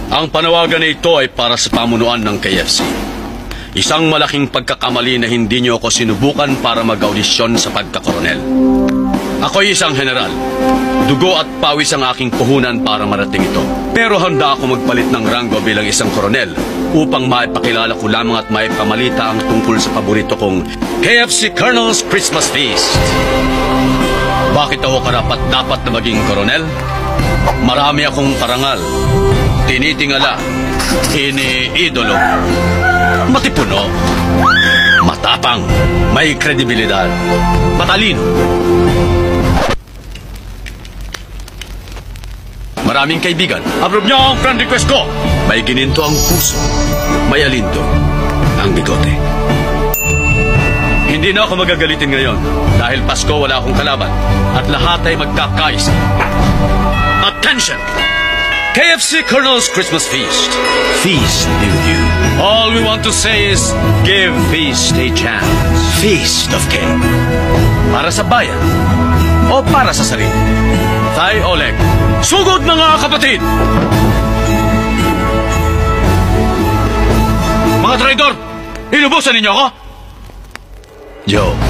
Ang panawagan na ito ay para sa pamunuan ng KFC. Isang malaking pagkakamali na hindi niyo ako sinubukan para mag-audisyon sa pagkakoronel. Ako'y isang general. Dugo at pawis ang aking puhunan para marating ito. Pero handa ako magpalit ng ranggo bilang isang koronel upang maipakilala ko lamang at maipamalita ang tungkol sa paborito kong KFC Colonel's Christmas Feast. Bakit ako karapat-dapat na maging koronel? Marami akong parangal, tinitingala, iniidolo, matipuno, matapang, may kredibilidad, matalino. Maraming kaibigan. Approve niyo ang friend request ko. May gininto ang puso, may alindo ang bigote. Hindi na ako magagalitin ngayon dahil Pasko wala akong kalaban at lahat ay magkakaisa. Attention! KFC Colonel's Christmas Feast. Feast be with you. All we want to say is give Feast a chance. Feast of Cake. Para sa bayan o para sa sarili. Tay Oleg, sugod mga kapatid! Mga traidor, inubusan ninyo ako? Joe.